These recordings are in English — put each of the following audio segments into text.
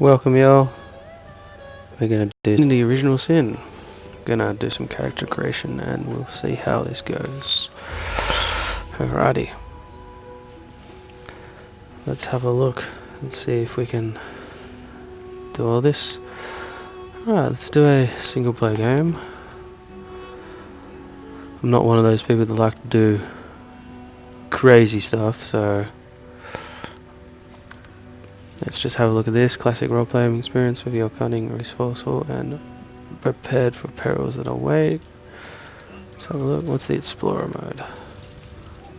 Welcome y'all. We're gonna do the original sin. Gonna do some character creation and we'll see how this goes. Alrighty. Let's have a look and see if we can do all this. Alright, let's do a single player game. I'm not one of those people that like to do crazy stuff, so let's just have a look at this. Classic role-playing experience with your cunning, resourceful, and prepared for perils that await. Let's have a look. What's the Explorer mode?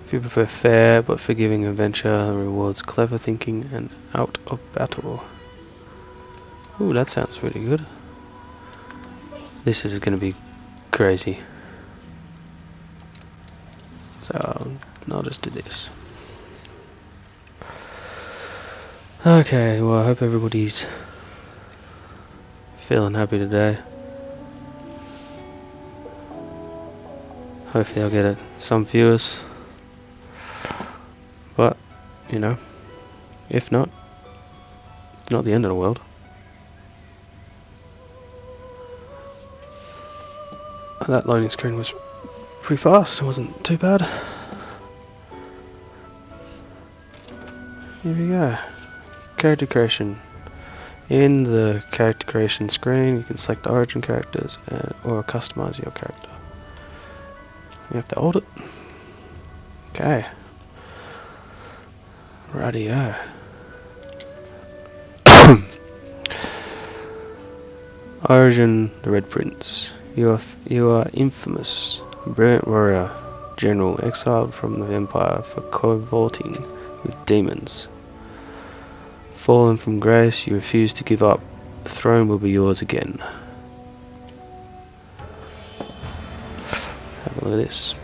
If you prefer fair but forgiving adventure that rewards clever thinking and out of battle. Ooh, that sounds pretty good. This is going to be crazy. So I'll just do this. Okay, well I hope everybody's feeling happy today. Hopefully I'll get some viewers. But, you know, if not, it's not the end of the world. That loading screen was pretty fast, it wasn't too bad. Here we go. Character creation. In the character creation screen, you can select the origin characters or customize your character. You have to hold it. Okay. Rightio. Origin, the Red Prince. You are infamous, brilliant warrior, general, exiled from the Empire for cavorting with demons. Fallen from grace, you refuse to give up. The throne will be yours again. Have a look at this.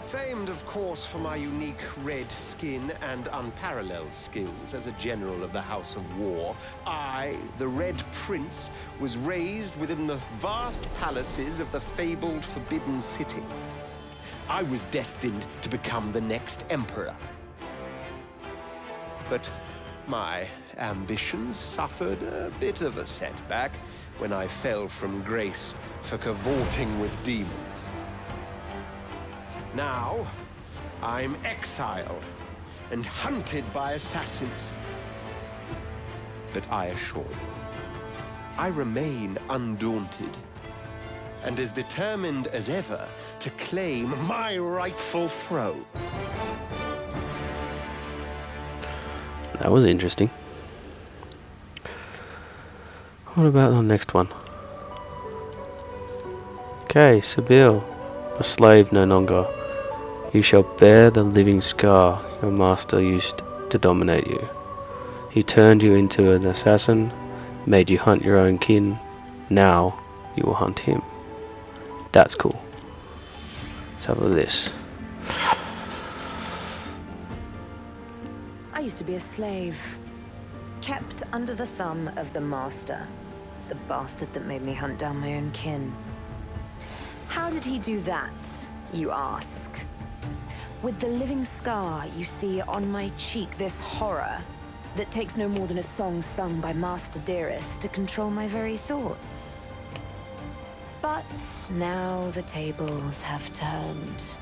Famed, of course, for my unique red skin and unparalleled skills as a general of the House of War, I, the Red Prince, was raised within the vast palaces of the fabled Forbidden City. I was destined to become the next emperor. But my ambitions suffered a bit of a setback when I fell from grace for cavorting with demons. Now, I'm exiled and hunted by assassins. But I assure you, I remain undaunted and as determined as ever to claim my rightful throne. That was interesting. What about the next one? Okay, Sibyl, a slave no longer. You shall bear the living scar your master used to dominate you. He turned you into an assassin, made you hunt your own kin. Now you will hunt him. That's cool. Let's have a look at this. I used to be a slave, kept under the thumb of the master, the bastard that made me hunt down my own kin. How did he do that, you ask? With the living scar you see on my cheek, this horror that takes no more than a song sung by Master Dearest to control my very thoughts. But now the tables have turned.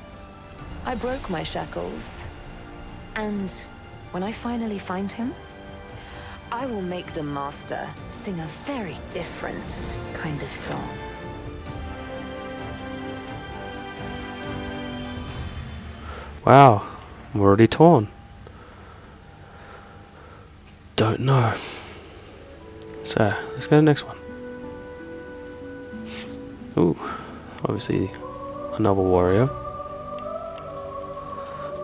I broke my shackles, and when I finally find him, I will make the master sing a very different kind of song. Wow, I'm already torn. Don't know. So, let's go to the next one. Ooh, obviously another warrior.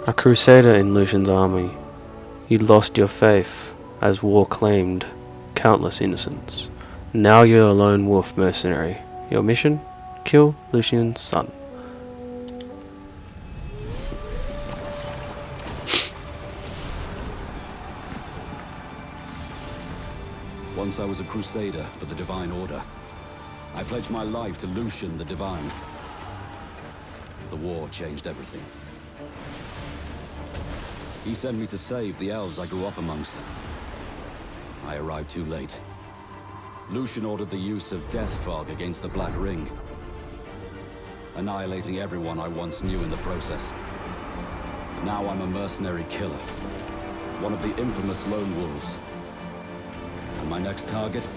A crusader in Lucian's army. You lost your faith as war claimed countless innocents. Now you're a lone wolf mercenary. Your mission? Kill Lucian's son. Once I was a crusader for the Divine Order. I pledged my life to Lucian the Divine. The war changed everything. He sent me to save the elves I grew up amongst. I arrived too late. Lucian ordered the use of death fog against the Black Ring, annihilating everyone I once knew in the process. Now I'm a mercenary killer, one of the infamous Lone Wolves. And my next target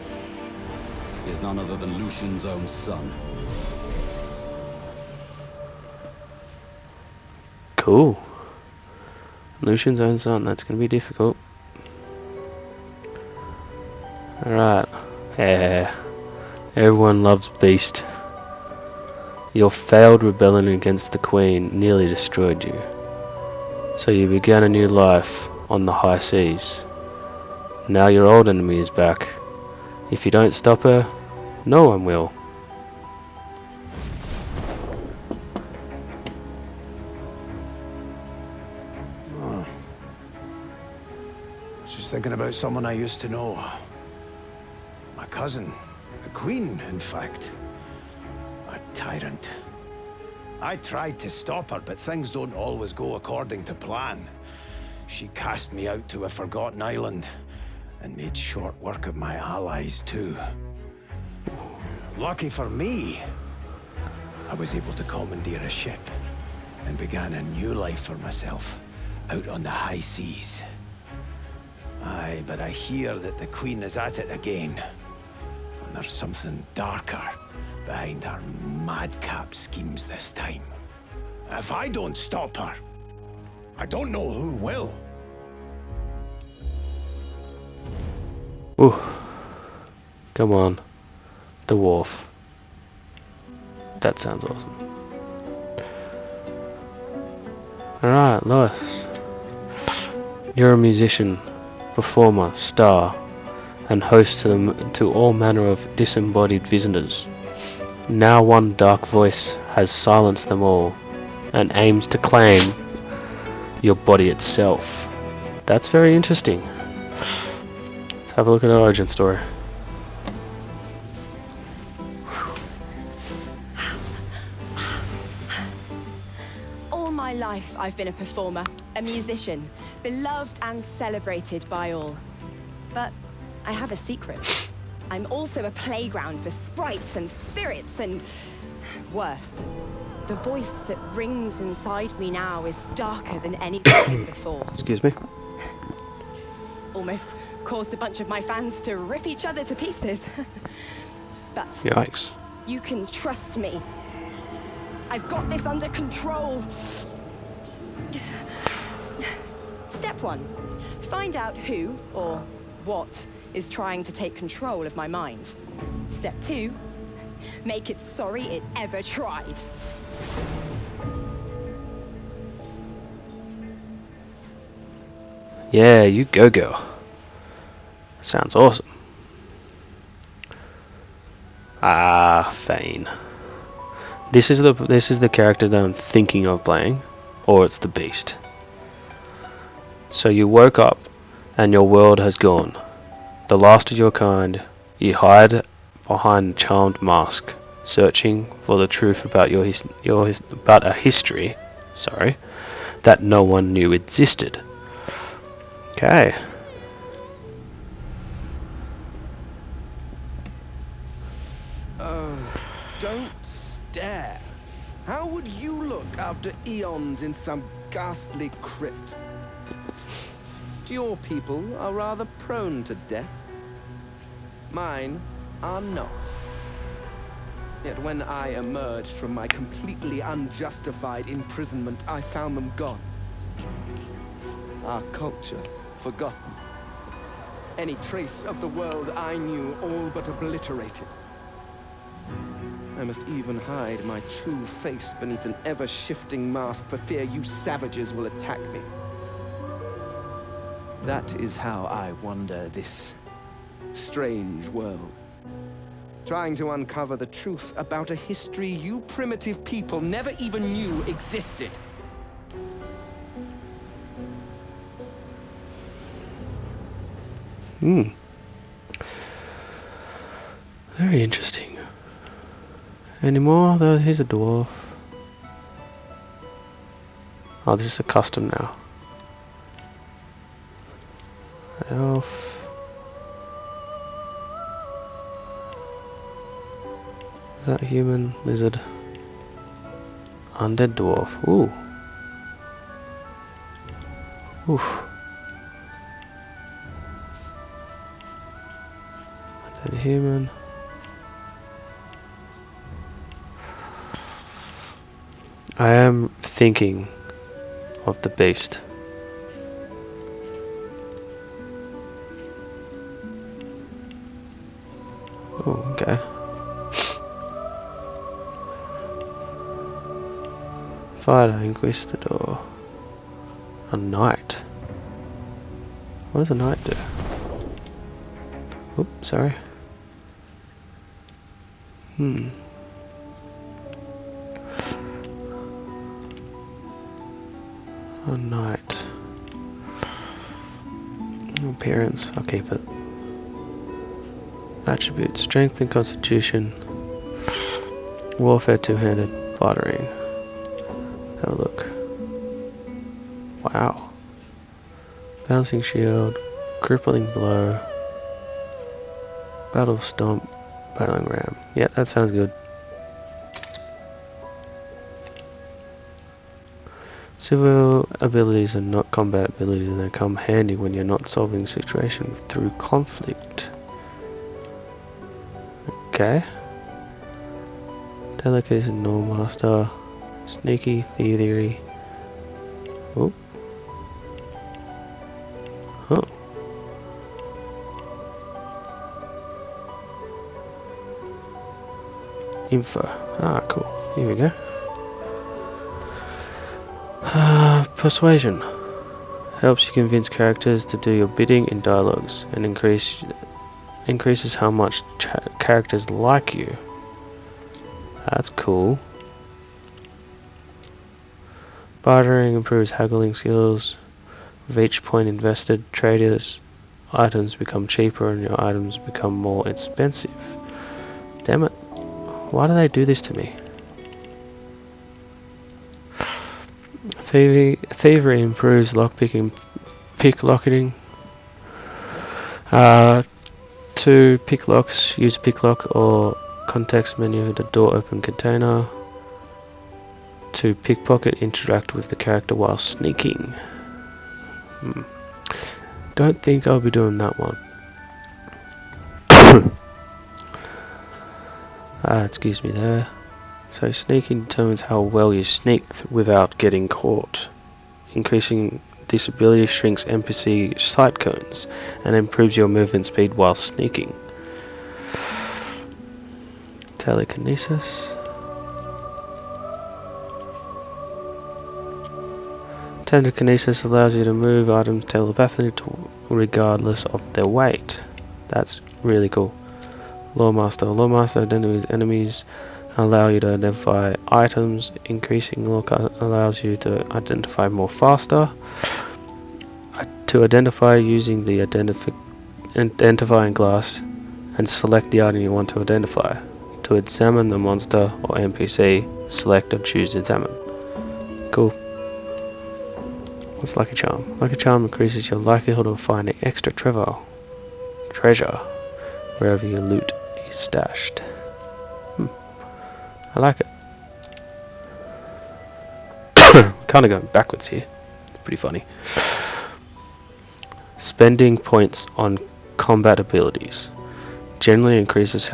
is none other than Lucian's own son. Cool. Lucian's own son, that's going to be difficult. Alright. Yeah. Everyone loves Beast. Your failed rebellion against the Queen nearly destroyed you. So you began a new life on the high seas. Now your old enemy is back. If you don't stop her, no one will. Just thinking about someone I used to know. My cousin. The Queen, in fact. A tyrant. I tried to stop her, but things don't always go according to plan. She cast me out to a forgotten island, and made short work of my allies, too. Lucky for me, I was able to commandeer a ship, and began a new life for myself, out on the high seas. Aye, but I hear that the Queen is at it again. And there's something darker behind her madcap schemes this time. If I don't stop her, I don't know who will. Ooh. Come on. The Wharf. That sounds awesome. Alright, Lois. You're a musician, performer, star, and host to all manner of disembodied visitors. Now one dark voice has silenced them all, and aims to claim your body itself. That's very interesting. Let's have a look at her origin story. All my life I've been a performer, a musician, beloved and celebrated by all. But I have a secret. I'm also a playground for sprites and spirits and... worse. The voice that rings inside me now is darker than anything before. Excuse me. Almost caused a bunch of my fans to rip each other to pieces. But Yikes. you can trust me. I've got this under control. Step 1. Find out who, or what, is trying to take control of my mind. Step 2. Make it sorry it ever tried. Yeah, you go girl. Sounds awesome. Ah, Fane. This is the character that I'm thinking of playing, or it's the Beast. So you woke up and your world has gone. The last of your kind, you hide behind a charmed mask, searching for the truth about about a history, that no one knew existed. Okay. Don't stare. How would you look after eons in some ghastly crypt? Your people are rather prone to death. Mine are not. Yet when I emerged from my completely unjustified imprisonment, I found them gone. Our culture forgotten. Any trace of the world I knew all but obliterated. I must even hide my true face beneath an ever-shifting mask for fear you savages will attack me. That is how I wander this strange world. Trying to uncover the truth about a history you primitive people never even knew existed. Very interesting. Any more? Here's a dwarf. Oh, this is a custom now. Elf. Is that human? Lizard? Undead dwarf. Ooh. Oof. Undead human. I am thinking of the beast. Oh, okay. Fighter, increase the door. A knight. What does a knight do? Oops, sorry. A knight. Appearance, I'll keep it. Attributes, strength and constitution. Warfare, two-handed, bartering. Have a look. Wow. Bouncing shield, crippling blow, battle stomp, battling ram. Yeah, that sounds good. Civil abilities are not combat abilities, and they come handy when you're not solving a situation through conflict. Okay. Telekinesis and Norm Master. Sneaky theory. Oh. Oh. Info. Ah, cool. Here we go. Persuasion. Helps you convince characters to do your bidding in dialogues and increases how much characters like you. That's cool. Bartering improves haggling skills. With each point invested, traders' items become cheaper and your items become more expensive. Damn it. Why do they do this to me? Thievery improves lockpicking, picklocketing. To pick locks, use picklock or context menu the door open container. To pickpocket, interact with the character while sneaking. Don't think I'll be doing that one. Excuse me there. So sneaking determines how well you sneak without getting caught. Increasing this ability shrinks NPC sight cones and improves your movement speed while sneaking. Telekinesis. Telekinesis allows you to move items telepathically regardless of their weight. That's really cool. Lawmaster. Lawmaster identifies enemies, allow you to identify items. Increasing law allows you to identify more faster. To identify using the identifying glass and select the item you want to identify. To examine the monster or NPC, select or choose examine. Cool. What's Lucky Charm? Lucky Charm increases your likelihood of finding extra treasure wherever your loot is stashed. I like it. Kind of going backwards here. It's pretty funny. Spending points on combat abilities generally increases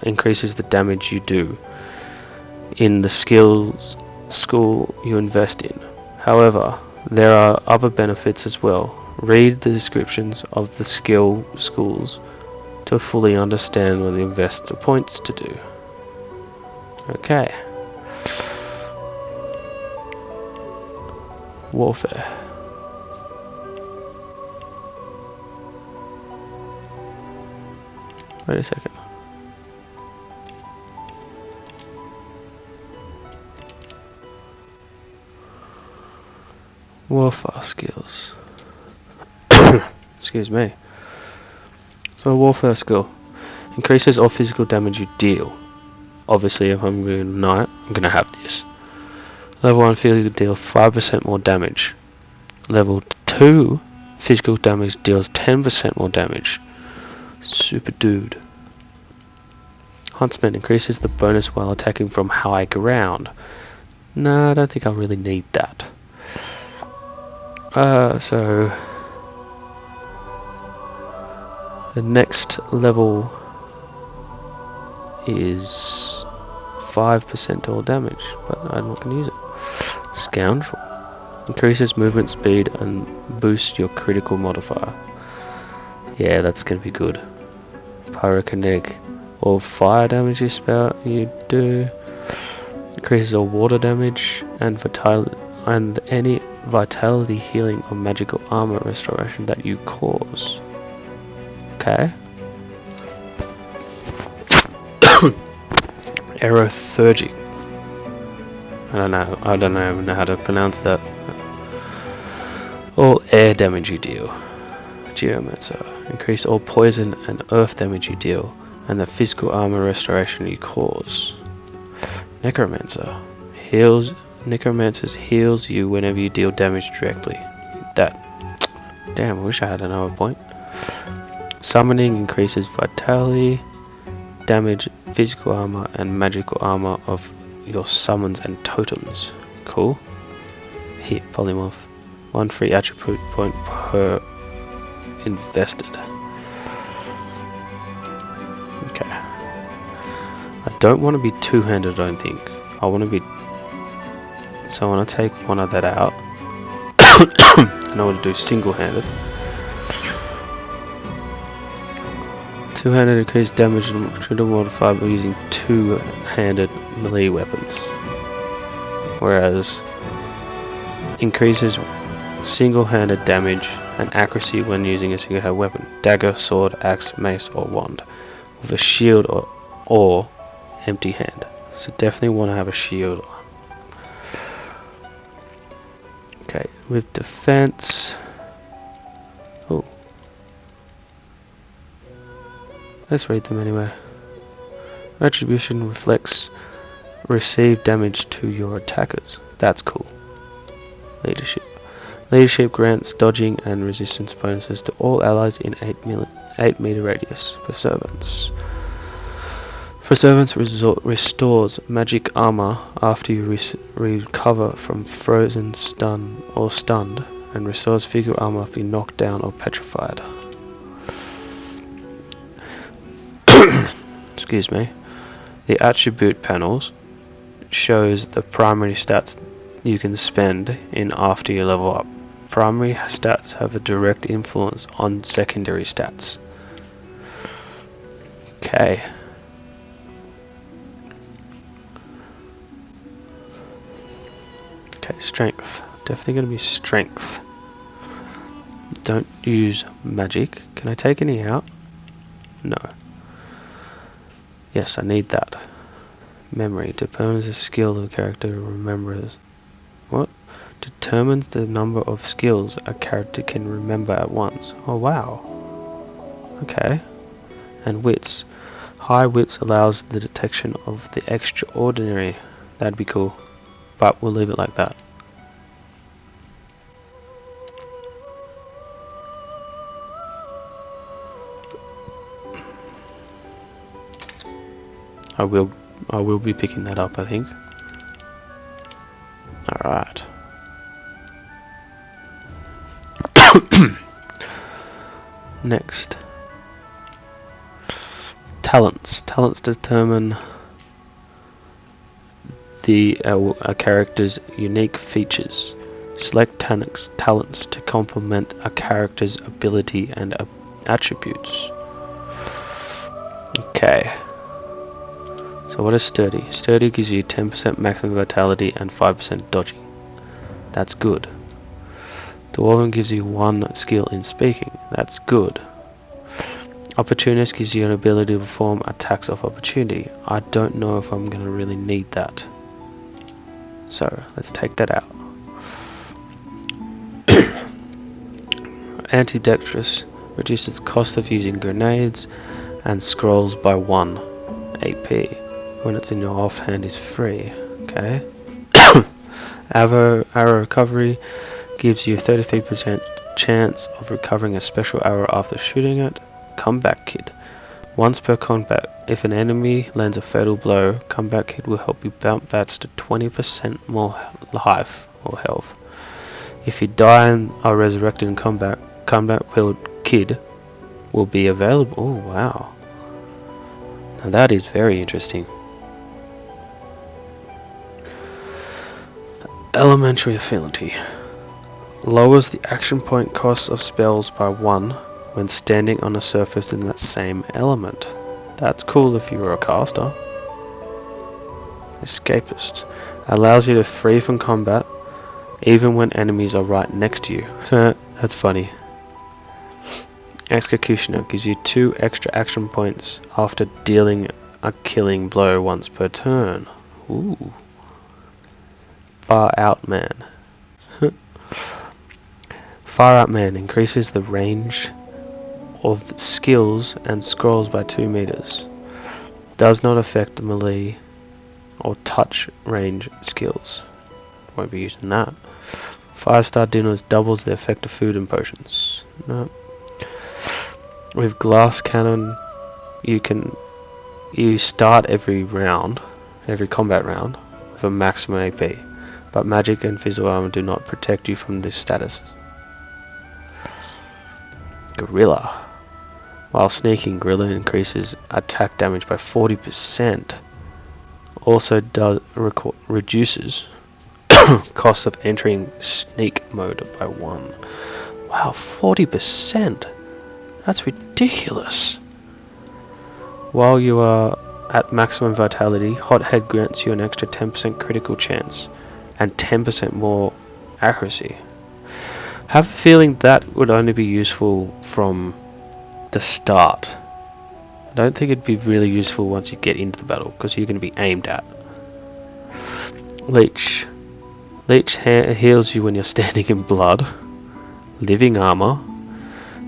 increases the damage you do in the skills school you invest in. However, there are other benefits as well. Read the descriptions of the skill schools to fully understand what you invest the points to do. Okay. Warfare. Wait a second. Warfare skills. Excuse me. So warfare skill increases all physical damage you deal. Obviously, if I'm going to knight, I'm going to have this. Level 1 physical deal 5% more damage. Level 2 Physical damage deals 10% more damage. Super dude. Huntsman increases the bonus while attacking from high ground. No, I don't think I really need that. So the next level is 5% all damage, but I'm not going to use it. Scoundrel increases movement speed and boosts your critical modifier. Yeah, that's going to be good. Pyrokinetic, all fire damage you do. Increases all water damage and vitality, and any vitality healing or magical armor restoration that you cause. Okay. Aerothergic. I don't even know how to pronounce that. All air damage you deal. Geomancer. Increase all poison and earth damage you deal, and the physical armor restoration you cause. Necromancer. Necromancer heals you whenever you deal damage directly. That. Damn, I wish I had another point. Summoning increases vitality, damage, physical armor, and magical armor of your summons and totems. Cool. Here, polymorph. 1 free attribute point per invested. Okay. I don't want to be two-handed, I don't think. I want to be... So I want to take one of that out. And I want to do single-handed. Two-handed increase damage and critical modifier by using two-handed melee weapons. Whereas increases single-handed damage and accuracy when using a single-handed weapon. Dagger, sword, axe, mace, or wand. With a shield or empty hand. So definitely want to have a shield on. Okay, with defense. Oh. Let's read them anyway. Retribution reflects received damage to your attackers. That's cool. Leadership. Leadership grants dodging and resistance bonuses to all allies in 8 meter radius. Preservance. Preservance restores magic armor after you recover from frozen, stun, or stunned, and restores physical armor after you're knocked down or petrified. Excuse me. The attribute panels shows the primary stats you can spend in after you level up. Primary stats have a direct influence on secondary stats. Okay. Okay, strength. Definitely going to be strength. Don't use magic. Can I take any out? No. Yes, I need that. Memory. Determines the skill the character remembers. What? Determines the number of skills a character can remember at once. Oh wow. Okay. And wits. High wits allows the detection of the extraordinary. That'd be cool. But we'll leave it like that. I will be picking that up, I think. Alright. Next. Talents. Talents determine a character's unique features. Select talents to complement a character's ability and attributes. Okay. So what is sturdy? Sturdy gives you 10% maximum vitality and 5% dodging. That's good. Dwarven gives you 1 skill in speaking. That's good. Opportunist gives you an ability to perform attacks of opportunity. I don't know if I'm going to really need that. So let's take that out. Ambidextrous reduces the cost of using grenades and scrolls by 1 AP. When it's in your offhand is free. Okay. Arrow recovery gives you 33% chance of recovering a special arrow after shooting it. Comeback Kit. Once per combat, if an enemy lands a fatal blow, Comeback Kit will help you bounce back to 20% more life or health. If you die and are resurrected in combat, Comeback Build Kit will be available. Oh wow. Now that is very interesting. Elementary Affinity. Lowers the action point cost of spells by 1 when standing on a surface in that same element. That's cool if you were a caster. Escapist. Allows you to free from combat even when enemies are right next to you. That's funny. Executioner gives you 2 extra action points after dealing a killing blow once per turn. Ooh. Far Out Man. Far Out Man increases the range of skills and scrolls by 2 meters. Does not affect melee or touch range skills. Won't be using that. 5-star dinners doubles the effect of food and potions. No. With Glass Cannon, you start every combat round with a maximum AP, but magic and physical armor do not protect you from this status. Gorilla. While sneaking, Gorilla increases attack damage by 40%. Also reduces cost of entering sneak mode by 1. Wow, 40%. That's ridiculous. While you are at maximum vitality, Hothead grants you an extra 10% critical chance and 10% more accuracy. Have a feeling that would only be useful from the start. I don't think it'd be really useful once you get into the battle because you're going to be aimed at. Leech. Leech heals you when you're standing in blood. Living Armor.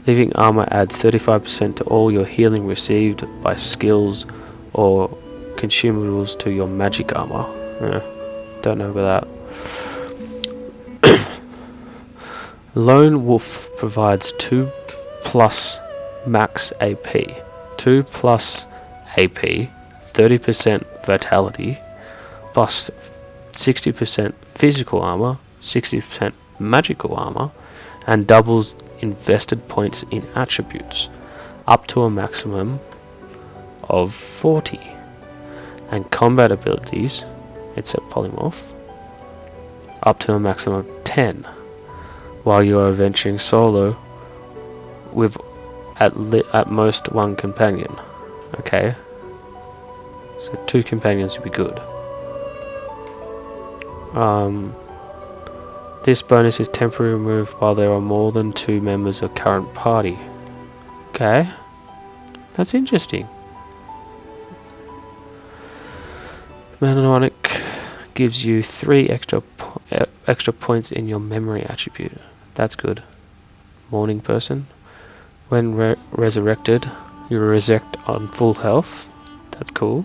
Living Armor adds 35% to all your healing received by skills or consumables to your magic armor. Don't know about that. Lone Wolf provides 2+ max AP. 2+ AP, 30% vitality, plus 60% physical armor, 60% magical armor, and doubles invested points in attributes, up to a maximum of 40. And combat abilities, it's a polymorph, up to a maximum of 10, while you are adventuring solo with at most 1 companion. Okay, so 2 companions would be good. This bonus is temporarily removed while there are more than 2 members of current party. Okay, that's interesting. Mnemonic gives you 3 extra points in your memory attribute. That's good. Morning Person. When resurrected, you resurrect on full health. That's cool.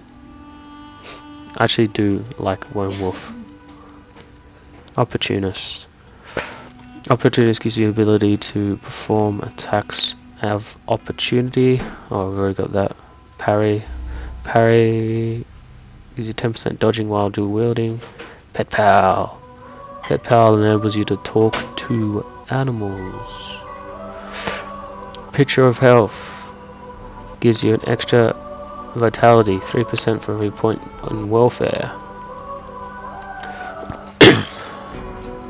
I actually do like Lone Wolf. Opportunist. Opportunist gives you the ability to perform attacks of opportunity. Oh, I've already got that. Parry. Parry gives you 10% dodging while dual wielding. Pet Pal. Pet Pal enables you to talk to animals. Picture of Health gives you an extra vitality, 3% for every point on welfare.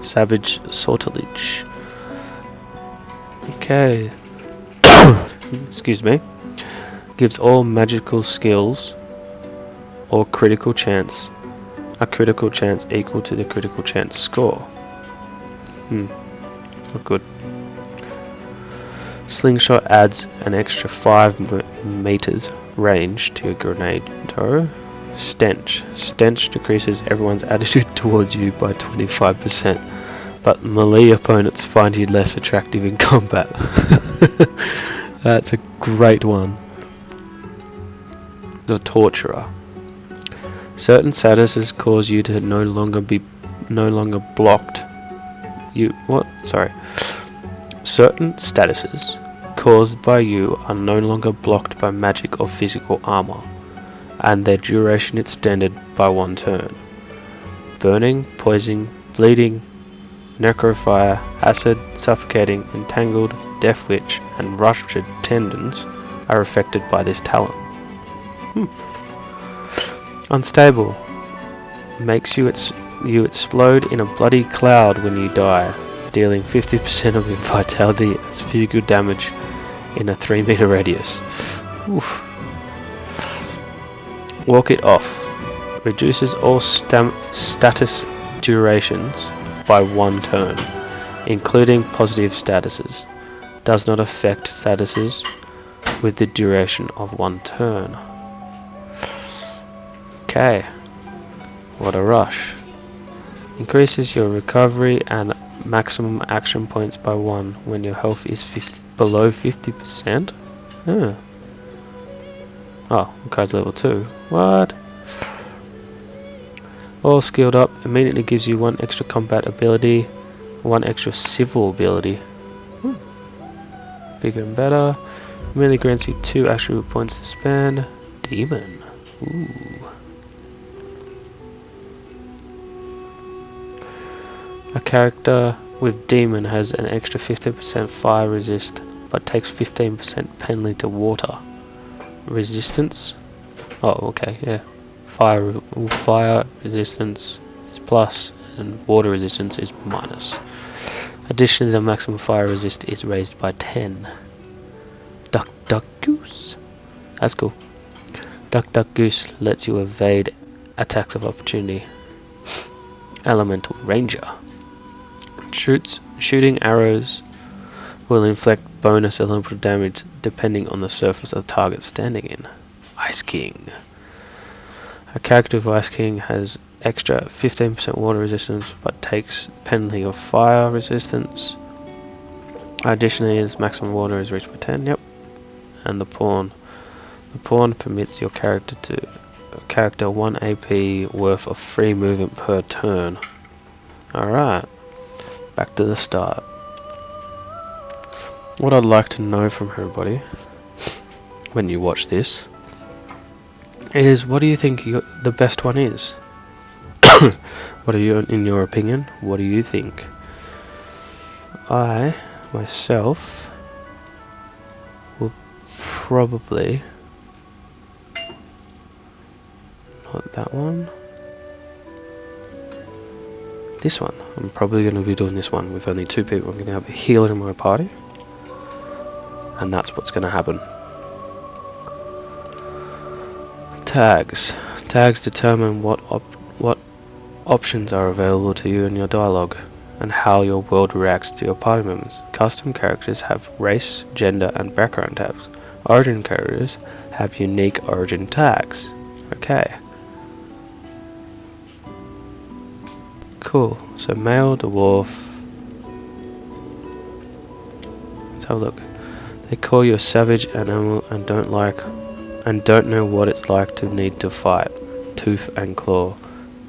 Savage Sortilege. Okay. Excuse me. Gives all magical skills or critical chance a critical chance equal to the critical chance score. Not good. Slingshot adds an extra 5 meters range to your grenade throw. Stench. Stench decreases everyone's attitude towards you by 25%, but melee opponents find you less attractive in combat. That's a great one. The Torturer. Certain statuses cause you to no longer blocked. Certain statuses caused by you are no longer blocked by magic or physical armor, and their duration extended by 1 turn. Burning, poisoning, bleeding, necrofire, acid, suffocating, entangled, death witch, and ruptured tendons are affected by this talent. Unstable. Makes you explode in a bloody cloud when you die, dealing 50% of your vitality as physical damage in a 3-meter radius. Oof. Walk it off. Reduces all status durations by 1 turn, including positive statuses. Does not affect statuses with the duration of 1 turn. Okay. What a rush. Increases your recovery and maximum action points by 1 when your health is below 50%. Oh, guy's level 2. What? All skilled up immediately gives you 1 extra combat ability, 1 extra civil ability. Bigger and better. Immediately grants you 2 attribute points to spend. Demon. Ooh. A character with Demon has an extra 15% fire resist, but takes 15% penalty to water. Resistance? Oh, okay, yeah. Fire resistance is plus, and water resistance is minus. Additionally, the maximum fire resist is raised by 10. Duck Duck Goose. That's cool. Duck Duck Goose lets you evade attacks of opportunity. Elemental Ranger. Shooting arrows will inflict bonus elemental damage depending on the surface of the target standing in. Ice King. A character of Ice King has extra 15% water resistance but takes penalty of fire resistance. Additionally, its maximum water is reached by 10. Yep. And the Pawn. The Pawn permits your character 1 AP worth of free movement per turn. Alright. Back to the start. What I'd like to know from everybody when you watch this is, what do you think the best one is? What are you, in your opinion, what do you think? I myself will probably not that one. This one. I'm probably going to be doing this one with only 2 people. I'm going to have a healer in my party, and that's what's going to happen. Tags. Tags determine what options are available to you in your dialogue, and how your world reacts to your party members. Custom characters have race, gender, and background tags. Origin characters have unique origin tags. Okay. Cool. So male dwarf. Let's have a look. They call you a savage animal and don't know what it's like to need to fight, tooth and claw.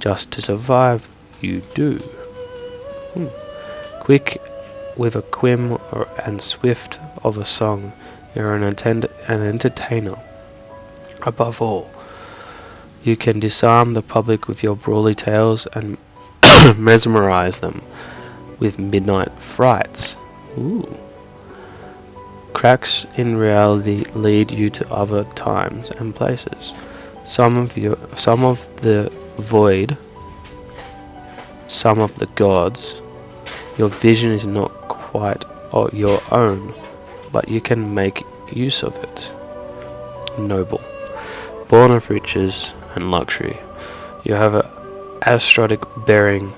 Just to survive, you do. Quick with a quim and swift of a song. You're an entertainer. Above all, you can disarm the public with your brawly tales and mesmerize them with midnight frights. Ooh. Cracks in reality lead you to other times and places. Some of the void, some of the gods. Your vision is not quite your own, but you can make use of it. Noble. Born of riches and luxury. You have an aesthetic bearing,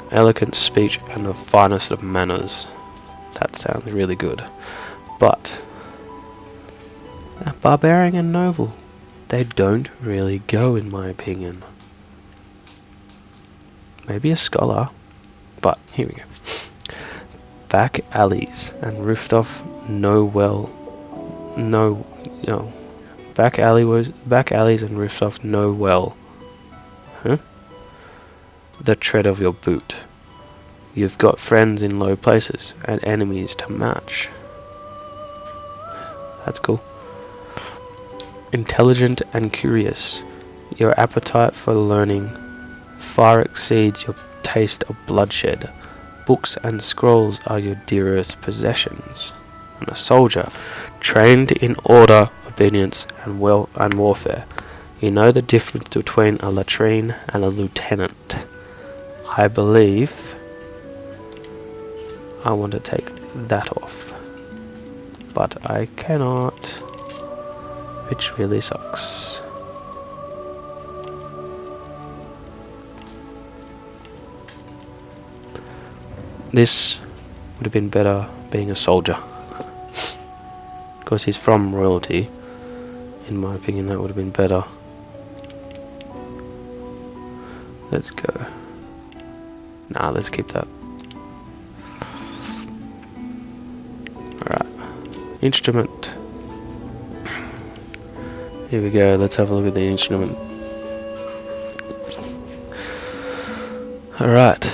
elegant speech, and the finest of manners. That sounds really good. But a barbarian and noble, they don't really go, in my opinion. Maybe a scholar, but here we go. Back alleys and roofed off back alleys and roofed off no well. Huh? The tread of your boot. You've got friends in low places and enemies to match. That's cool. Intelligent and curious. Your appetite for learning far exceeds your taste of bloodshed. Books and scrolls are your dearest possessions. And a soldier, trained in order, obedience, and warfare. You know the difference between a latrine and a lieutenant. I believe I want to take that off, but I cannot, which really sucks. This would have been better being a soldier, because he's from royalty. In my opinion, that would have been better. Let's go. Nah, let's keep that. Alright. Instrument. Here we go, let's have a look at the instrument. Alright.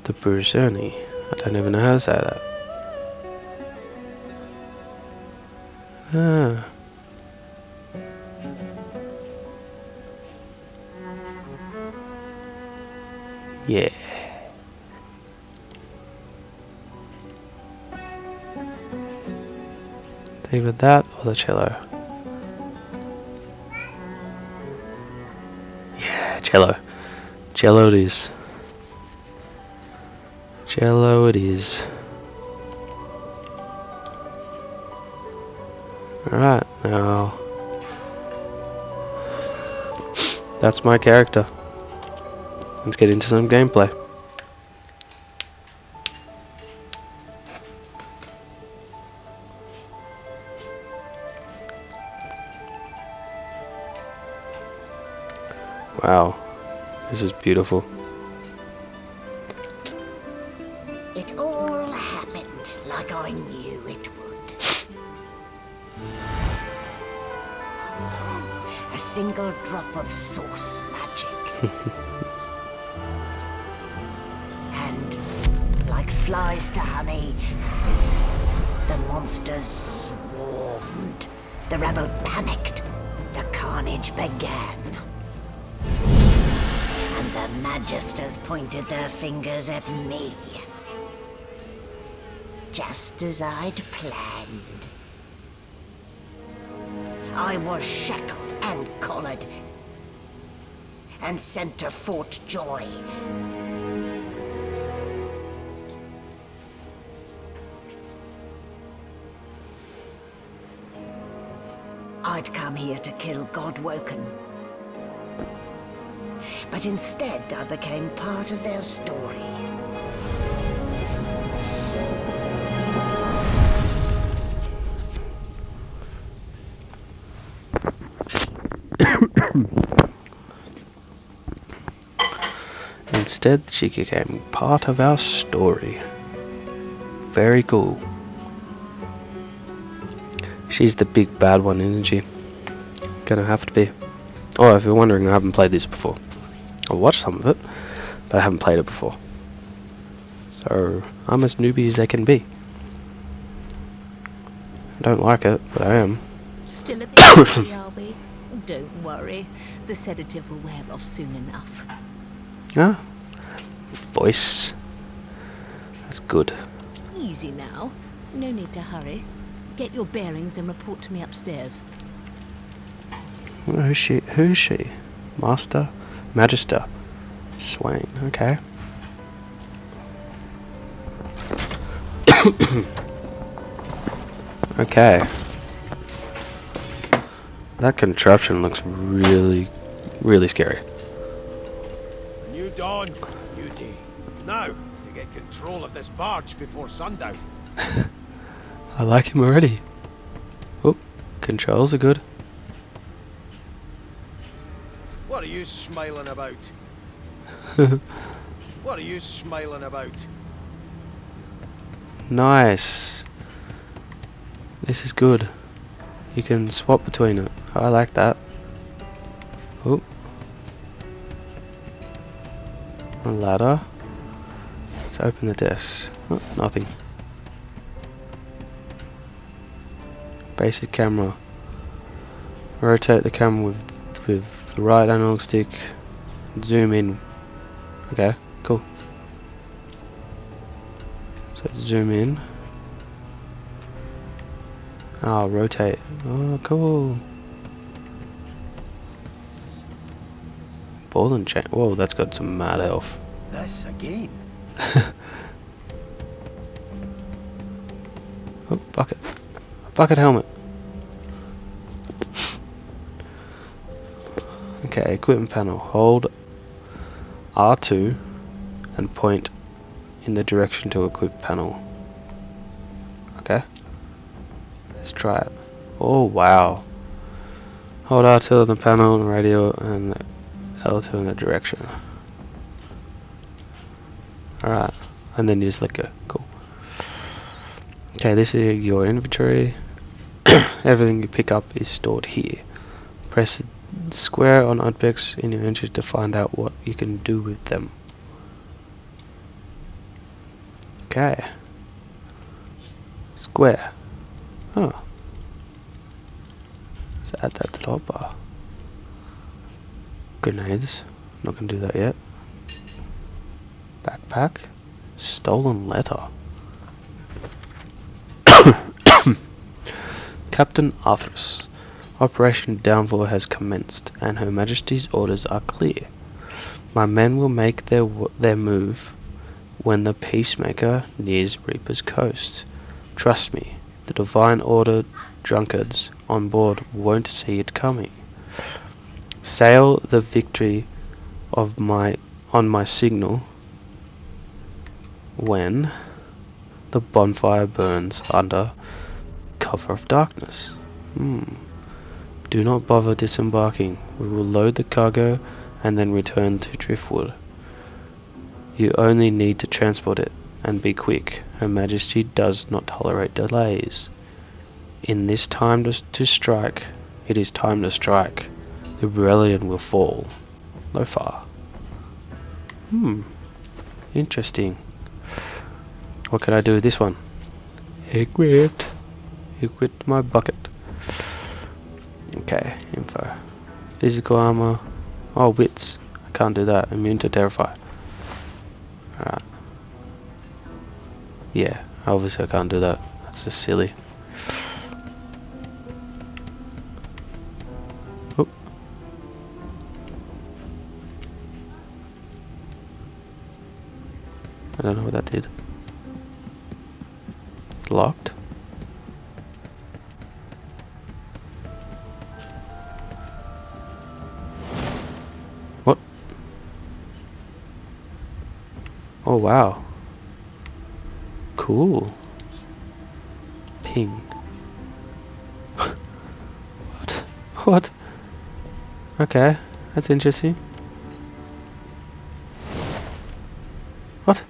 The Bruzzoni. I don't even know how to say that. Ah. Yeah. Either that or the cello. Yeah, cello. Cello it is. Cello it is. Alright, now that's my character. Let's get into some gameplay. Wow, this is beautiful. It all happened like I knew it would. A single drop of source magic. And like flies to honey, the monsters swarmed. The rebel panicked. The carnage began. And the magisters pointed their fingers at me. Just as I'd planned. I was shackled and collared and sent to Fort Joy. I'd come here to kill Godwoken. But instead I became part of their story. Instead, she became part of our story. Very cool. She's the big bad one, isn't she? Gonna have to be. Oh, if you're wondering, I haven't played this before. I watched some of it, but I haven't played it before. So, I'm as newbie as they can be. I don't like it, but I am. Still a bit early, are we? Don't worry. The sedative will wear off soon enough. Ah, voice. That's good. Easy now. No need to hurry. Get your bearings and report to me upstairs. Who's she? Who is she? Master? Magister? Swain, okay. Okay. That contraption looks really, really scary. A new dawn, new day. Now, to get control of this barge before sundown. I like him already. Oh, controls are good. What are you smiling about? What are you smiling about? Nice. This is good. You can swap between it. I like that. Oh. A ladder. Let's open the desk. Oh, nothing. Basic camera. Rotate the camera with the right analog stick. Zoom in. Okay, cool. So zoom in. Oh, rotate. Oh, cool. Ball and chain. Whoa, that's got some mad health. This again. Oh, bucket. A bucket helmet. Okay, equipment panel. Hold R2 and point in the direction to equip panel. Okay. Let's try it. Oh, wow. Hold R2 on the panel and radio and L2 in the direction. Alright. And then you just let go. Cool. Okay, this is your inventory. Everything you pick up is stored here. Press square on objects in your inventory to find out what you can do with them. Okay. Square. Oh. Let's add that to the hotbar. Grenades. Not gonna do that yet. Backpack. Stolen letter. Captain Arthurus. Operation Downfall has commenced, and Her Majesty's orders are clear. My men will make their move when the Peacemaker nears Reaper's Coast. Trust me, the Divine Order drunkards on board won't see it coming. Sail the Victory on my signal when the bonfire burns under cover of darkness. Do not bother disembarking. We will load the cargo and then return to Driftwood. You only need to transport it, and be quick. Her Majesty does not tolerate delays. In this time to strike, it is time to strike. The rebellion will fall. Lofar. Interesting. What can I do with this one? Equipped. Equipped my bucket. Okay, info. Physical armor. Oh, wits. I can't do that. Immune to terrify. Alright. Yeah, obviously I can't do that. That's just silly. Oh. I don't know what that did. It's locked. What? Oh wow. Cool. Ping. What? What? Okay, that's interesting. What?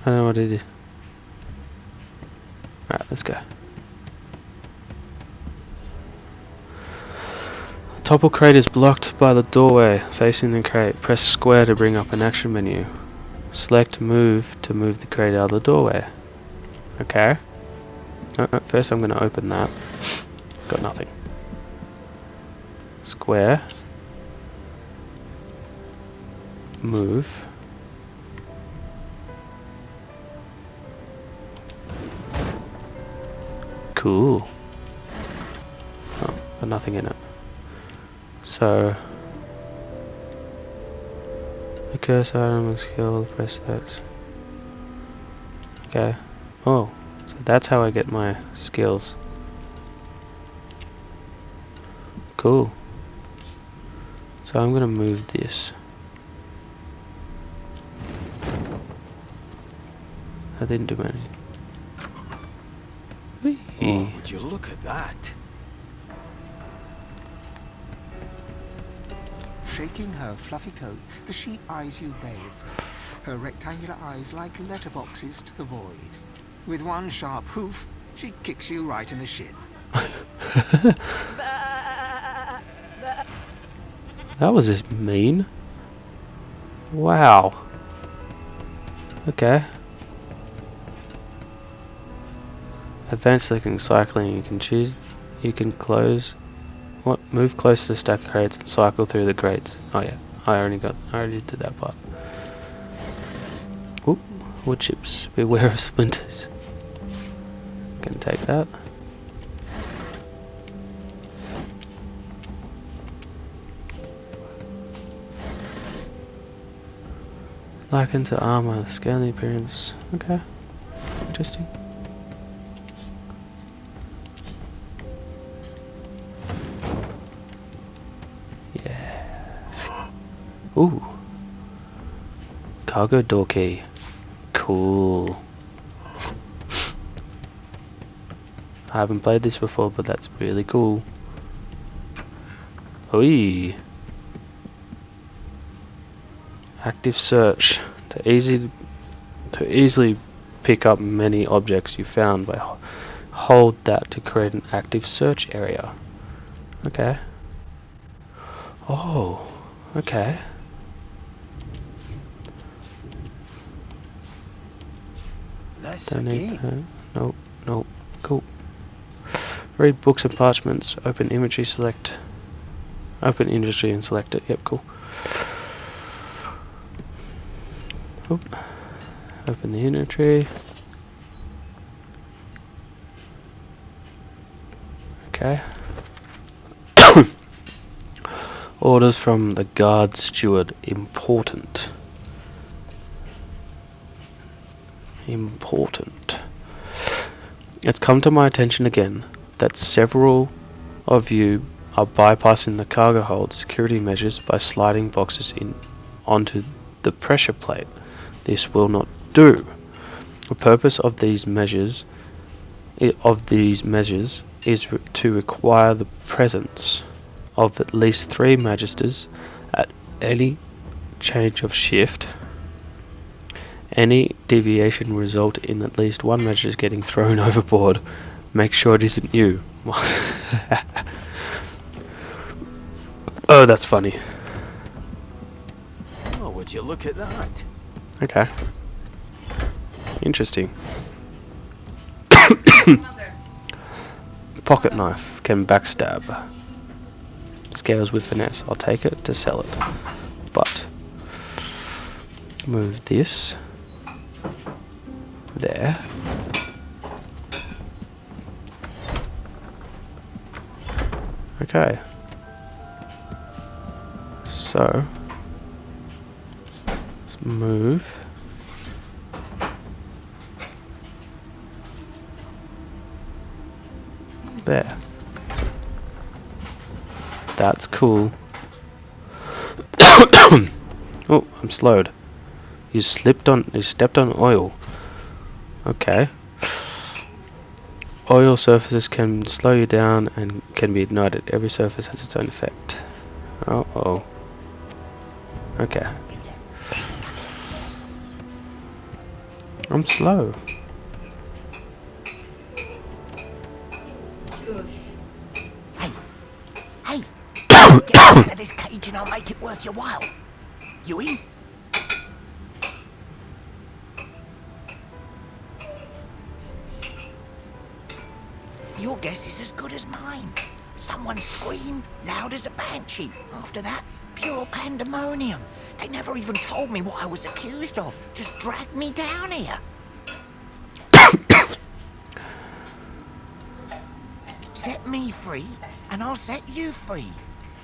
I don't know what it is. Alright, let's go. The topple crate is blocked by the doorway facing the crate. Press square to bring up an action menu. Select move to move the crate out of the doorway. Okay. First I'm going to open that. Got nothing. Square. Move. Cool. Oh, got nothing in it. So the cursor item is skill, press X. Okay. Oh, so that's how I get my skills. Cool. So I'm gonna move this. I didn't do many. Oh, would you look at that? Shaking her fluffy coat, the sheep eyes you bathe. Her rectangular eyes like letterboxes to the void. With one sharp hoof, she kicks you right in the shin. That was just mean. Wow. Okay. Advanced selecting cycling, you can move close to the stack of crates and cycle through the crates. Oh yeah, I already did that part. Oop, wood chips, beware of splinters. Can take that. Liken to armor, scaly appearance. Okay, interesting. Ooh. Cargo door key. Cool. I haven't played this before, but that's really cool. Oi. Active search. To easily pick up many objects you found by hold that to create an active search area. Okay. Oh. Okay. Don't need that. Nope, nope. Cool. Read books and parchments. Open inventory, select. Open inventory and select it. Yep, cool. Oop. Open the inventory. Okay. Orders from the guard steward. Important. Important. It's come to my attention again that several of you are bypassing the cargo hold security measures by sliding boxes in onto the pressure plate. This will not do. The purpose of these measures is to require the presence of at least 3 magisters at any change of shift. Any deviation result in at least 1 magister getting thrown overboard. Make sure it isn't you. Oh, that's funny. Oh, would you look at that? Okay. Interesting. Pocket knife can backstab. Scales with finesse. I'll take it to sell it. But move this there. Okay. So let's move there. That's cool. Oh, I'm slowed. You stepped on oil. Okay. Oil surfaces can slow you down and can be ignited. Every surface has its own effect. Uh-oh. Okay. I'm slow. Hey! Get out of this cage and I'll make it worth your while. You in? Your guess is as good as mine. Someone screamed loud as a banshee. After that, pure pandemonium. They never even told me what I was accused of. Just dragged me down here. Set me free, and I'll set you free.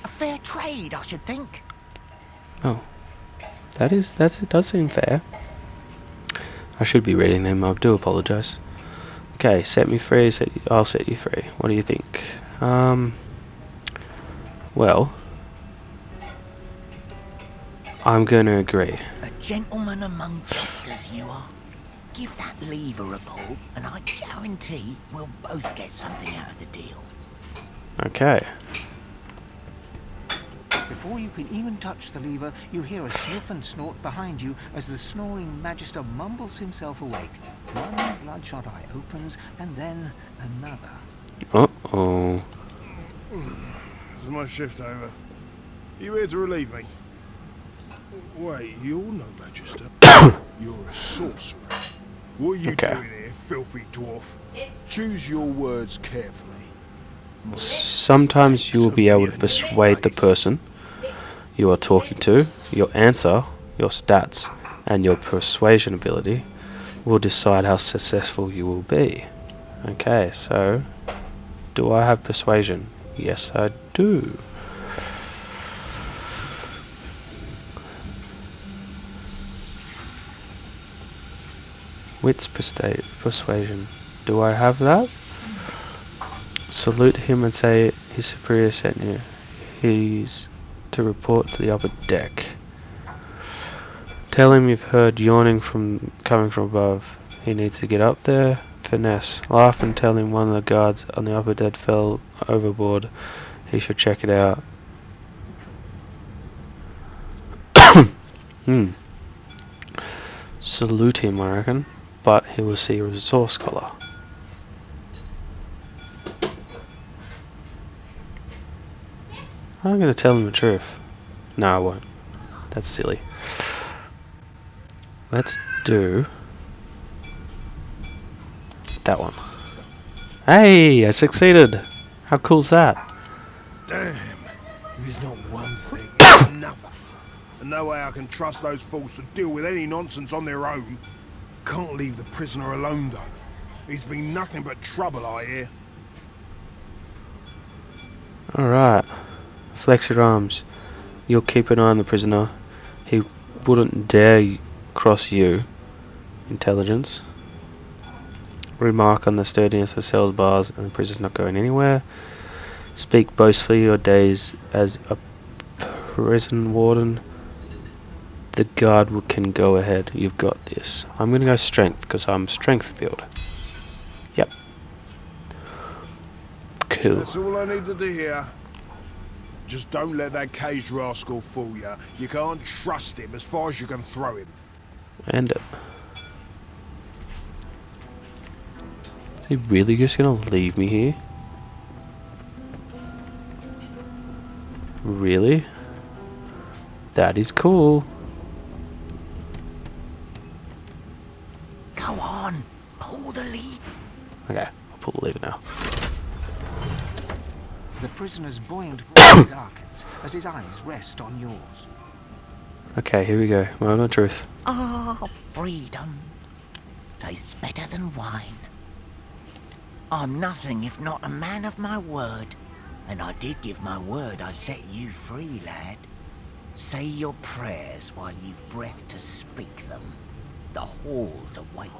A fair trade, I should think. Oh. It does seem fair. I should be reading them, I do apologise. Okay, set me free, I'll set you free. What do you think? Well, I'm going to agree. A gentleman among jesters you are. Give that lever a pull, and I guarantee we'll both get something out of the deal. Okay. Before you can even touch the lever, you hear a sniff and snort behind you as the snoring magister mumbles himself awake. One bloodshot eye opens, and then another. Uh-oh. Is my shift over? You here to relieve me? Wait, you're no magister. You're a sorcerer. What are you Okay. doing here, filthy dwarf? Choose your words carefully. Sometimes you will be able to persuade the person you are talking to. Your answer, your stats, and your persuasion ability will decide how successful you will be. Okay, so do I have persuasion? Yes, I do. Wits persuasion. Do I have that? Salute him and say his superior sent you. He's to report to the upper deck. Tell him you've heard yawning coming from above. He needs to get up there. Finesse. Laugh and tell him one of the guards on the upper deck fell overboard. He should check it out. Salute him, I reckon. But he will see a resource collar. I'm gonna tell him the truth. No, I won't. That's silly. Let's do that one. Hey, I succeeded. How cool's that? Damn. If it's not one thing, it's another. And no way I can trust those fools to deal with any nonsense on their own. Can't leave the prisoner alone, though. He's been nothing but trouble, I hear. Alright. Flex your arms. You'll keep an eye on the prisoner. He wouldn't dare cross you. Intelligence. Remark on the sturdiness of cell's bars and the prisoner's not going anywhere. Speak boastfully your days as a prison warden. The guard can go ahead. You've got this. I'm going to go strength because I'm strength build. Yep. Cool. That's all I needed to hear. Just don't let that caged rascal fool you. You can't trust him as far as you can throw him. End it. Is he really just going to leave me here? Really? That is cool. Go on, pull the lead. Okay, I'll pull the lever now. The prisoner's buoyant voice darkens as his eyes rest on yours. Okay, here we go. Moment of truth. Ah, freedom. Tastes better than wine. I'm nothing if not a man of my word. And I did give my word I'd set you free, lad. Say your prayers while you've breath to speak them. The halls await.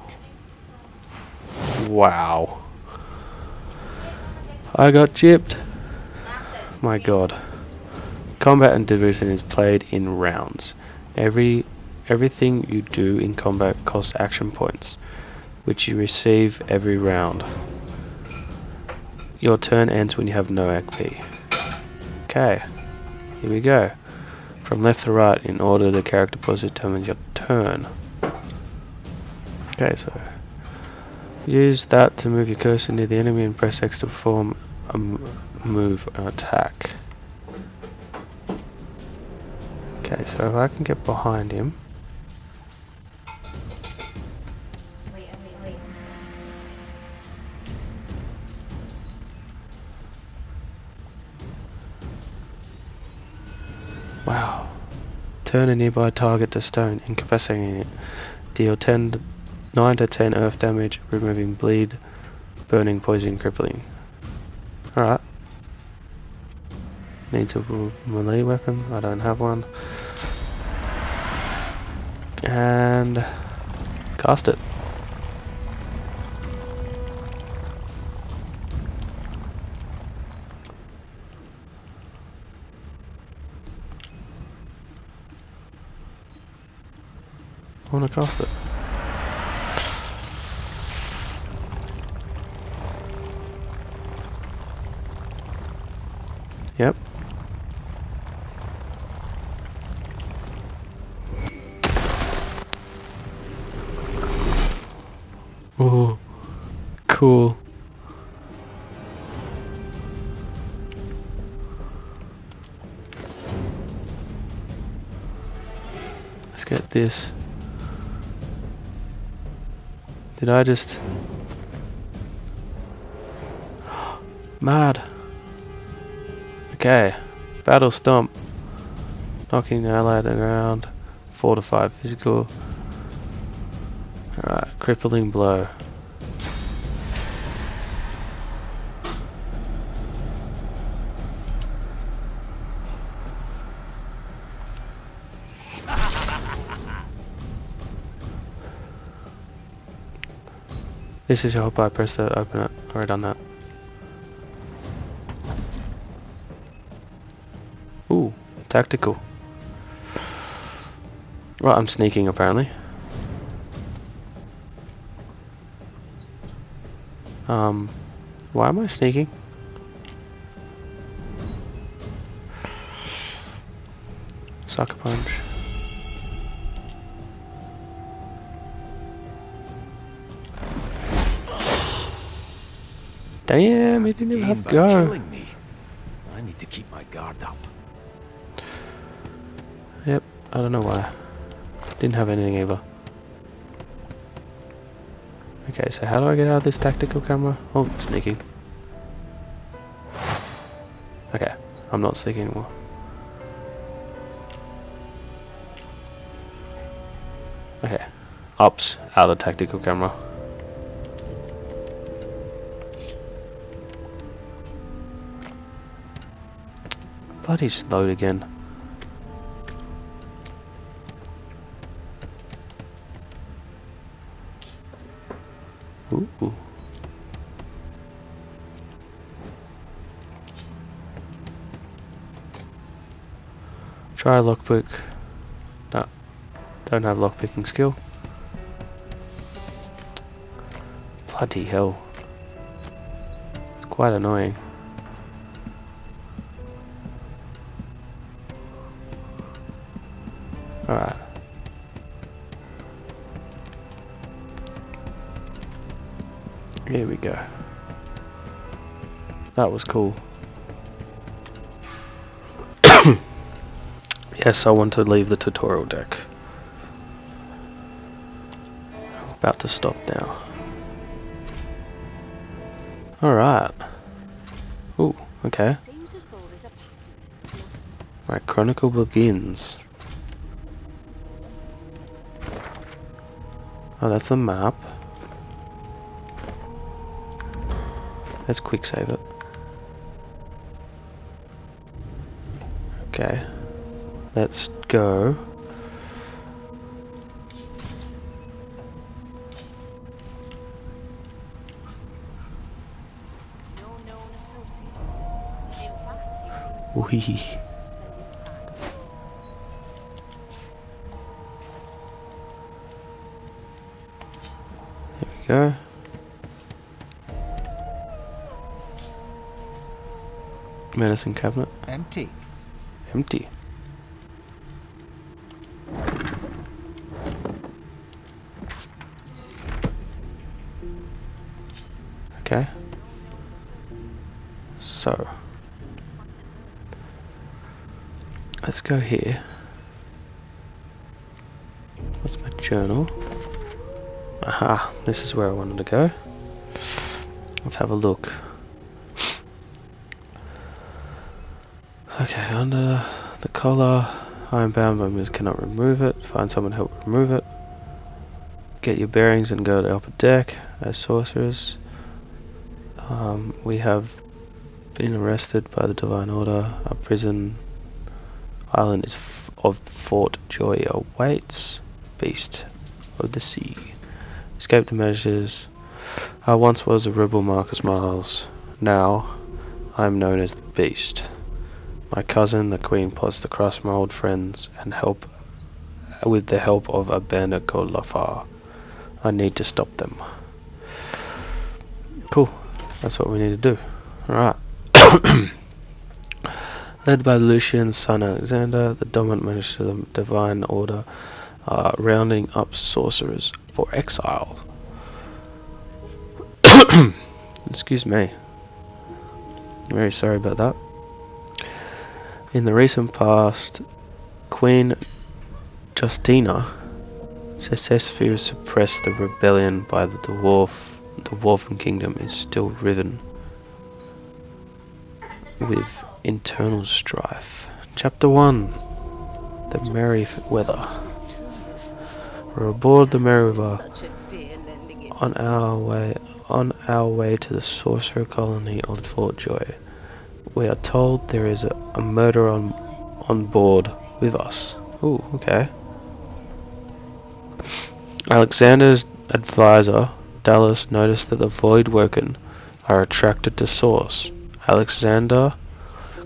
Wow. I got gypped. My god. Combat in Divinity is played in rounds. Everything you do in combat costs action points, which you receive every round. Your turn ends when you have no XP. Okay, here we go. From left to right in order the character pose determines your turn. Okay, so use that to move your cursor near the enemy and press X to perform a move or attack. Okay, so if I can get behind him. Wow. Turn a nearby target to stone, incapacitating it. Deal 9 to 10 earth damage, removing bleed, burning, poison, crippling. Alright. Needs a melee weapon. I don't have one. And cast it. I want to cast it. Yep. Oh, cool. Let's get this Did I just... Mad. Okay. Battle Stomp. Knocking the ally to the ground. 4 to 5 physical. Alright, Crippling Blow. This is your hope. I press that, open it. Already done that. Ooh, tactical. Right, I'm sneaking apparently. Why am I sneaking? Sucker Punch. Damn, it didn't even have to go. Killing me. I need to keep my guard up. Yep, I don't know why. Didn't have anything either. Okay, so how do I get out of this tactical camera? Oh, sneaking. Okay, I'm not sneaking anymore. Okay, ups out of tactical camera. Bloody slowed again. Ooh. Try lockpick. No, don't have lockpicking skill. Bloody hell. It's quite annoying. Alright. Here we go. That was cool. Yes, I want to leave the tutorial deck. I'm about to stop now. Alright. Ooh, okay. My chronicle begins. Oh, that's the map. Let's quick save it. Okay. Let's go. Wee. Here we go. Medicine cabinet. Empty. Empty. Okay. So let's go here. What's my journal? Aha, this is where I wanted to go. Let's have a look. Okay, under the collar, I am bound by moves, cannot remove it. Find someone to help remove it. Get your bearings and go to the upper deck. As sorcerers, we have been arrested by the Divine Order. Our prison island is of Fort Joy awaits. Beast of the sea. Escape the measures. I once was a rebel Marcus Miles. Now I am known as the Beast. My cousin, the Queen, plots to crush my old friends and help with the help of a bandit called Lafar. I need to stop them. Cool. That's what we need to do. Alright. Led by Lucian's son Alexander, the dominant minister of the Divine Order are rounding up sorcerers for exile. Excuse me. I'm very sorry about that. In the recent past, Queen Justina successfully suppress the rebellion by the Dwarven Kingdom is still riven with internal strife. Chapter 1. The Merryweather. We're aboard the Merryweather on our way to the sorcerer colony of Fort Joy. We are told there is a murderer on board with us. Ooh, okay. Alexander's advisor, Dallas, noticed that the Voidwoken are attracted to Source. Alexander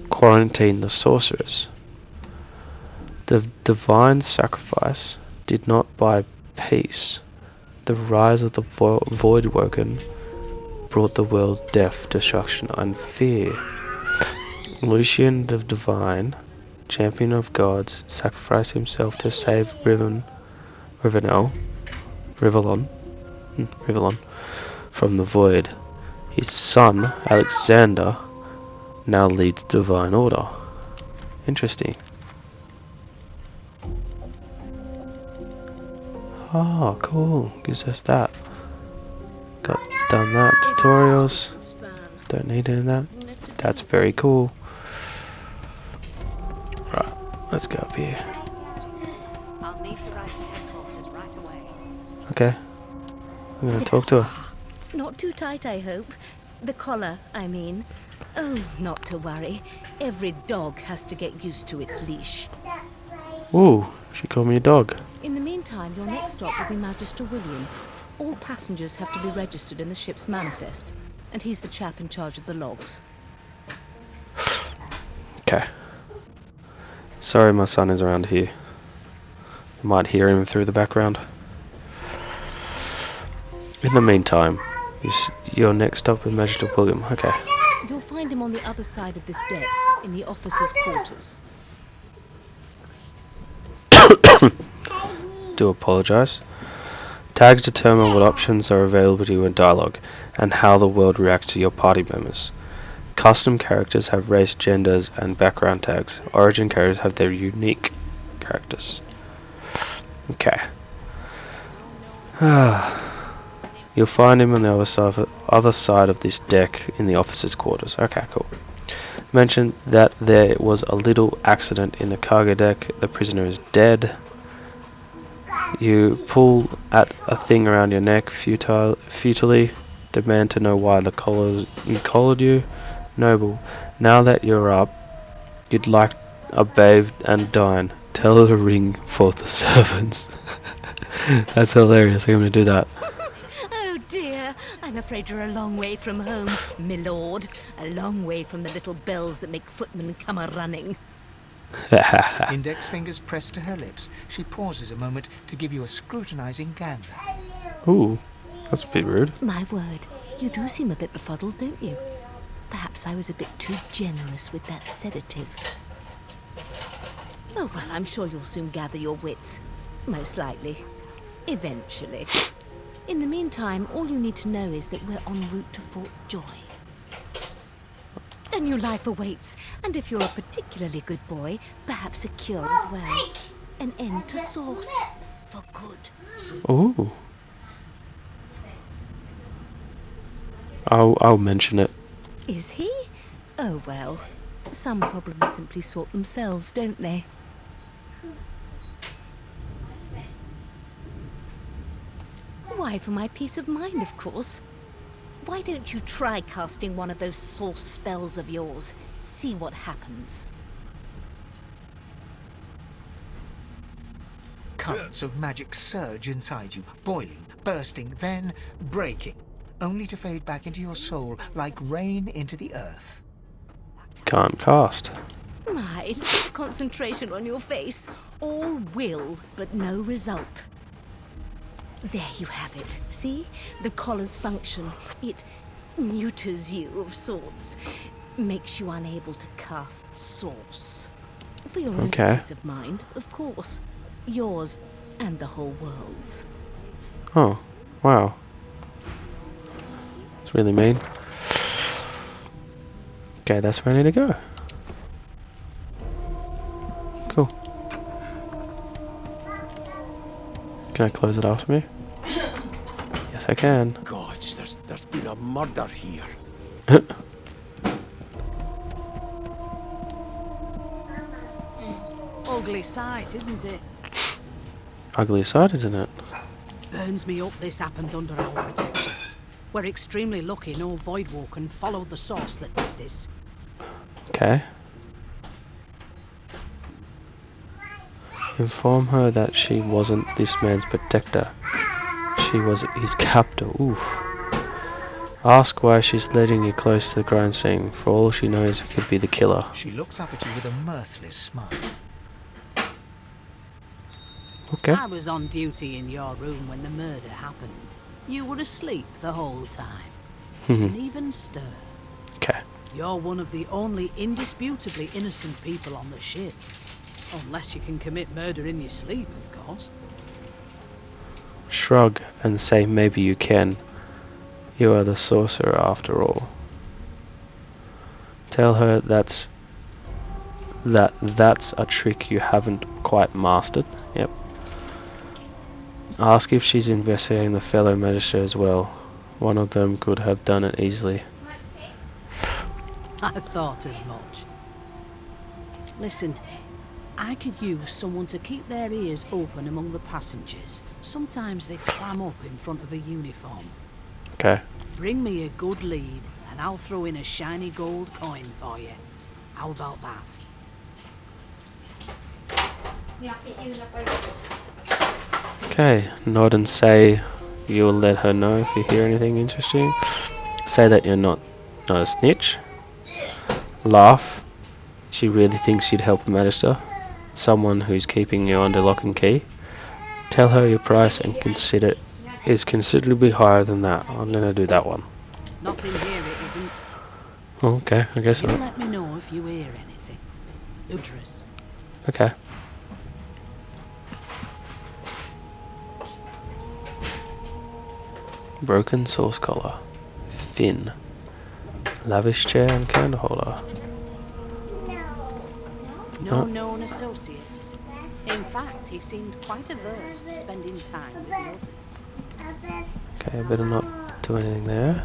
quarantined the sorcerers. The divine sacrifice did not buy peace. The rise of the Voidwoken brought the world death, destruction, and fear. Lucian the Divine, champion of gods, sacrificed himself to save Rivellon from the void. His son, Alexander, now leads the Divine Order. Interesting. Oh, cool. Gives us that. Done that. Tutorials. Don't need any of that. That's very cool. Right, let's go up here. I'll need to write to headquarters right away. Okay. I'm gonna talk to her. Not too tight, I hope. The collar, I mean. Oh, not to worry. Every dog has to get used to its leash. Ooh, she called me a dog. In the meantime, your next stop will be Magister William. All passengers have to be registered in the ship's manifest, and he's the chap in charge of the logs. Okay. Sorry my son is around here. You might hear him through the background. In the meantime, your next stop is Magister William. Okay. You'll find him on the other side of this deck, in the officers' quarters. Do apologize. Tags determine what options are available to you in dialogue, and how the world reacts to your party members. Custom characters have race, genders, and background tags. Origin characters have their unique characters. Okay. You'll find him on the other side of this deck in the officers' quarters. Okay, cool. Mentioned that there was a little accident in the cargo deck. The prisoner is dead. You pull at a thing around your neck futilely. Demand to know why the collared you. Noble, now that you're up, you'd like a bathe and dine. Tell her to ring for the servants. That's hilarious. I'm going to do that. Oh dear, I'm afraid you're a long way from home, milord. A long way from the little bells that make footmen come a-running. Index fingers pressed to her lips, she pauses a moment to give you a scrutinizing gander. Ooh, that's a bit rude. My word, you do seem a bit befuddled, don't you? Perhaps I was a bit too generous with that sedative. Oh, well, I'm sure you'll soon gather your wits. Most likely. Eventually. In the meantime, all you need to know is that we're en route to Fort Joy. A new life awaits, and if you're a particularly good boy, perhaps a cure as well. An end to Source. For good. Ooh. I'll mention it. Is he? Oh well. Some problems simply sort themselves, don't they? Why, for my peace of mind, of course. Why don't you try casting one of those Source spells of yours? See what happens. Currents of magic surge inside you, boiling, bursting, then breaking, only to fade back into your soul like rain into the earth. Can't cast. My, look at the concentration on your face. All will, but no result. There you have it. See? The collar's function. It neuters you of sorts. Makes you unable to cast Source. For your own peace of mind, of course. Yours and the whole world's. Oh, wow. That's really mean. Okay, that's where I need to go. Cool. Can I close it after me? Yes, I can. Gosh, there's been a murder here. Ugly sight, isn't it? Ugly sight, isn't it? Burns me up this happened under our protection. We're extremely lucky no Voidwalker followed the source that did this. Okay. Inform her that she wasn't this man's protector. She was his captor. Oof. Ask why she's letting you close to the crime scene. For all she knows, it could be the killer. She looks up at you with a mirthless smile. Okay. I was on duty in your room when the murder happened. You were asleep the whole time. Didn't even stir. Okay. You're one of the only indisputably innocent people on the ship. Unless you can commit murder in your sleep, of course. Shrug and say maybe you can. You are the sorcerer after all. Tell her that's a trick you haven't quite mastered. Yep. Ask if she's investigating the fellow magistrate as well. One of them could have done it easily. I thought as much. Listen, I could use someone to keep their ears open among the passengers. Sometimes they clam up in front of a uniform. Okay. Bring me a good lead, and I'll throw in a shiny gold coin for you. How about that? Okay, nod and say you'll let her know if you hear anything interesting. Say that you're not a snitch. Laugh. She really thinks you'd help a magister. Someone who's keeping you under lock and key. Tell her your price and consider is considerably higher than that. I'm gonna do that one. Not in here, it isn't. Okay, I guess You not. let me know if you hear anything. Udress. Okay. Broken source collar. Fin. Lavish chair and candle holder. No known associates. In fact, he seemed quite averse to spending time with the others. Okay, I better not do anything there.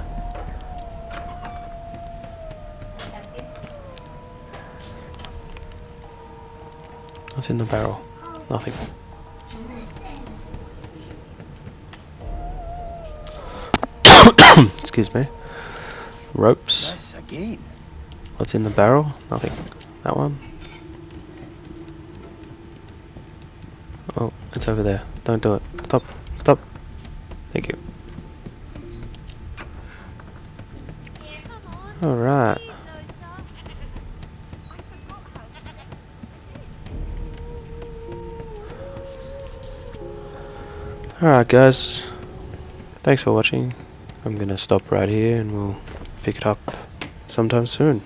What's in the barrel? Nothing. Excuse me. Ropes. This again. What's in the barrel? Nothing. That one. Oh, it's over there. Don't do it. Stop. Stop. Thank you. Alright. Alright guys. Thanks for watching. I'm gonna stop right here and we'll pick it up sometime soon.